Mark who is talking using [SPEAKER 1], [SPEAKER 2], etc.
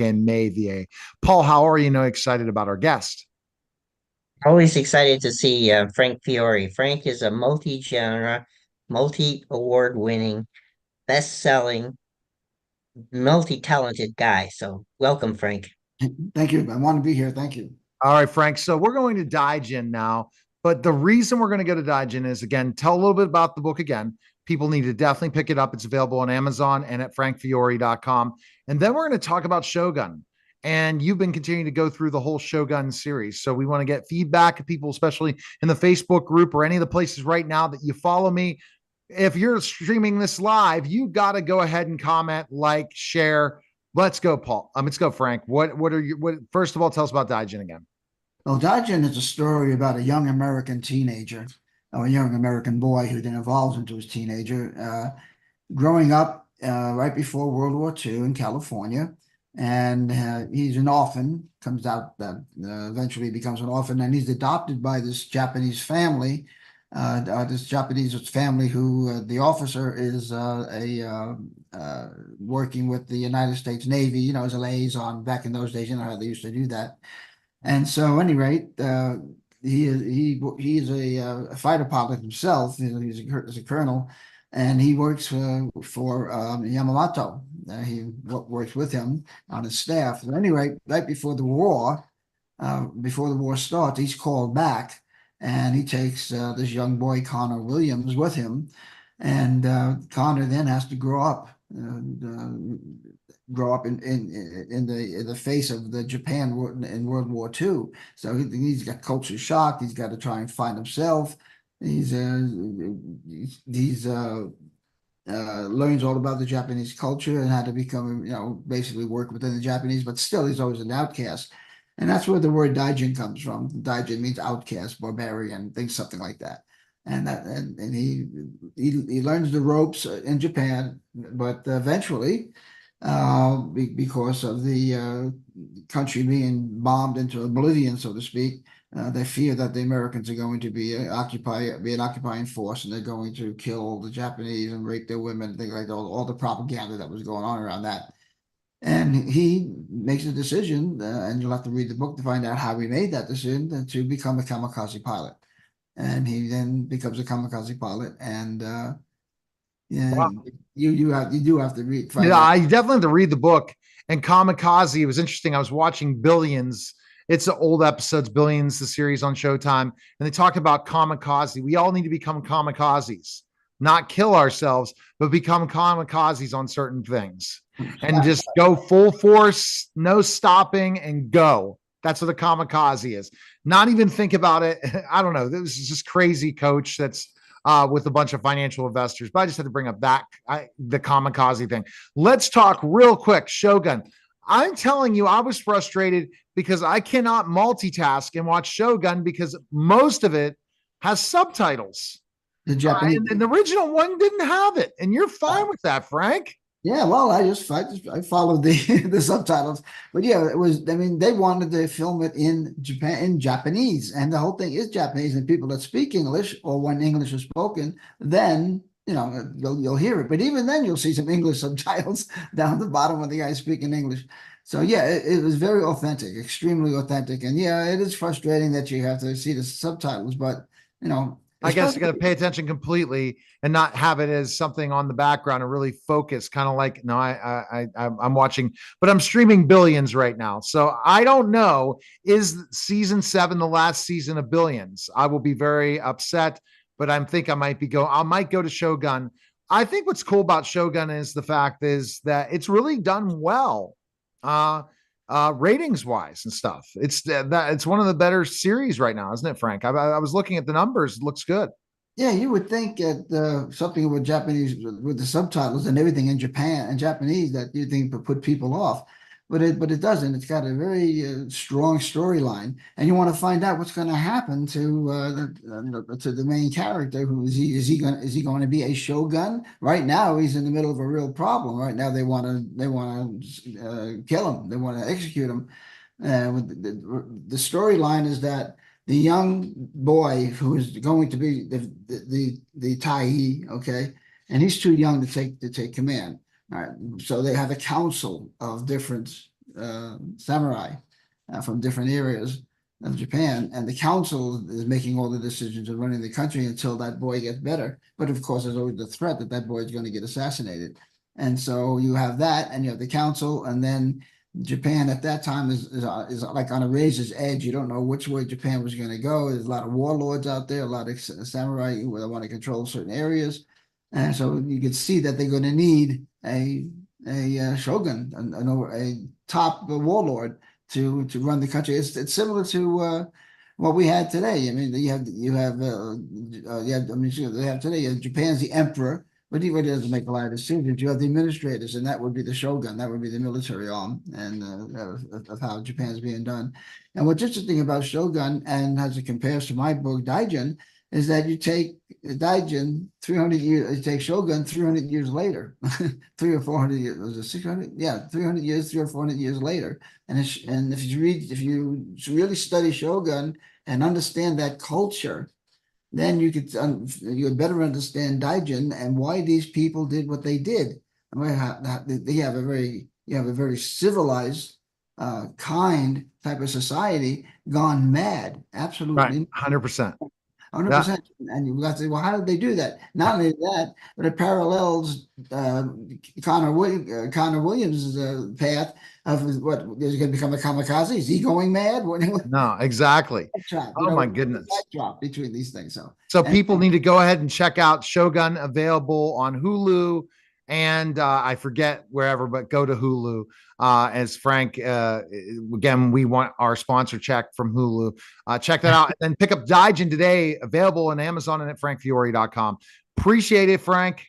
[SPEAKER 1] America in May VA. Paul, how are you excited about our guest?
[SPEAKER 2] Always excited to see Frank Fiore. Frank is a multi-genre, multi-award winning, best-selling, multi-talented guy. So welcome, Frank.
[SPEAKER 3] Thank you. I want to be here. Thank you.
[SPEAKER 1] All right, Frank. So we're going to Daijin now. But the reason we're going to go to Daijin is, again, tell a little bit about the book again. People need to definitely pick it up. It's available on Amazon and at frankfiore.com. And then we're going to talk about Shogun. And you've been continuing to go through the whole Shogun series. So we want to get feedback of people, especially in the Facebook group or any of the places right now that you follow me. If you're streaming this live, you got to go ahead and comment, like, share. Let's go, Paul. Let's go, Frank. What are you? What? First of all, tell us about Daijin again.
[SPEAKER 3] Well, Dajin is a story about a young American teenager, or a young American boy who then evolves into his teenager, growing up right before World War II in California. And he's an orphan, comes out that eventually becomes an orphan, and he's adopted by this Japanese family. This Japanese family who the officer is working with the United States Navy, as a liaison back in those days. You know how they used to do that. And so, at any rate, he is a fighter pilot himself. He's a colonel, and he works for Yamamoto. He works with him on his staff. At any rate, right before the war starts, he's called back, and he takes this young boy Connor Williams with him, and Connor then has to grow up. Grow up in the face of the Japan in World War II. So he's got culture shock. He's got to try and find himself. He's learns all about the Japanese culture and how to become, basically work within the Japanese, but still he's always an outcast. And that's where the word Daijin comes from. Daijin means outcast, barbarian, things, something like that. And he learns the ropes in Japan, but eventually, because of the country being bombed into oblivion, so to speak, they fear that the Americans are going to be an occupying force, and they're going to kill the Japanese and rape their women, things like that, all the propaganda that was going on around that. And he makes a decision, and you'll have to read the book to find out how he made that decision, to become a kamikaze pilot. And he then becomes a kamikaze pilot, and yeah,
[SPEAKER 1] Wow.
[SPEAKER 3] you do have to find
[SPEAKER 1] Yeah,
[SPEAKER 3] out.
[SPEAKER 1] I definitely have to read the book. And Kamikaze, it was interesting. I was watching Billions. It's the old episodes, Billions, the series on Showtime, and they talk about kamikaze. We all need to become kamikazes, not kill ourselves, but become kamikazes on certain things and just go full force, no stopping, and go. That's what a kamikaze is. Not even think about it. I don't know. This is just crazy coach that's with a bunch of financial investors. But I just had to bring up the kamikaze thing. Let's talk real quick. Shogun. I'm telling you, I was frustrated because I cannot multitask and watch Shogun because most of it has subtitles.
[SPEAKER 3] The Japanese.
[SPEAKER 1] And the original one didn't have it. And you're fine with that, Frank.
[SPEAKER 3] Yeah, well, I followed the the subtitles, but yeah, it was. I mean, they wanted to film it in Japanese, and the whole thing is Japanese. And people that speak English, or when English is spoken, then you'll hear it. But even then, you'll see some English subtitles down at the bottom when the guy's speaking English. So yeah, it was very authentic, extremely authentic, and yeah, it is frustrating that you have to see the subtitles, but you know.
[SPEAKER 1] I guess you got to pay attention completely and not have it as something on the background and really focus. Kind of like, no, I'm watching, but I'm streaming Billions right now, so I don't know. Is season 7 the last season of Billions? I will be very upset, but I think I might go to Shogun. I think what's cool about Shogun is the fact is that it's really done well. Ratings wise and stuff. It's one of the better series right now, isn't it, Frank? I was looking at the numbers. It looks good.
[SPEAKER 3] Yeah, you would think that something with Japanese with the subtitles and everything in Japan and Japanese that you think would put people off, but it doesn't. It's got a very strong storyline, and you want to find out what's going to happen to the main character. Who is he going to be a shogun? Right now, he's in the middle of a real problem. Right now, they want to kill him. They want to execute him. The storyline is that the young boy who is going to be the Tai, okay, and he's too young to take command. All right, so they have a council of different samurai from different areas of Japan, and the council is making all the decisions and running the country until that boy gets better. But of course, there's always the threat that that boy is going to get assassinated. And so you have that, and you have the council, and then Japan at that time is like on a razor's edge. You don't know which way Japan was going to go. There's a lot of warlords out there, a lot of samurai who want to control certain areas, and so you can see that they're going to need a shogun, a top warlord to run the country. It's similar to what we had today. I mean, they have today. Japan's the emperor, but he really doesn't make a lot of decisions. You have the administrators, and that would be the shogun. That would be the military arm and of how Japan's being done. And what's interesting about shogun, and as it compares to my book Daijin, is that you take Daijin 300 years, you take Shogun 300 years later, 300 or 400 years, was it 600? Yeah, 300 years, 300 or 400 years later. And if you really study Shogun and understand that culture, then you could better understand Daijin and why these people did what they did. They have a very civilized, kind type of society gone mad, absolutely.
[SPEAKER 1] Right, 100%.
[SPEAKER 3] 100%. And you got to say, well, how did they do that? Not only that, but it parallels Connor Williams' path of what is going to become a kamikaze. Is he going mad?
[SPEAKER 1] No, exactly. Oh my goodness.
[SPEAKER 3] Backdrop between these things.
[SPEAKER 1] So people need to go ahead and check out Shogun, available on Hulu, and I forget wherever, but go to Hulu. As Frank, again, we want our sponsor check from Hulu. Check that out, and then pick up Daijin today, available on Amazon and at frankfiore.com. Appreciate it, Frank.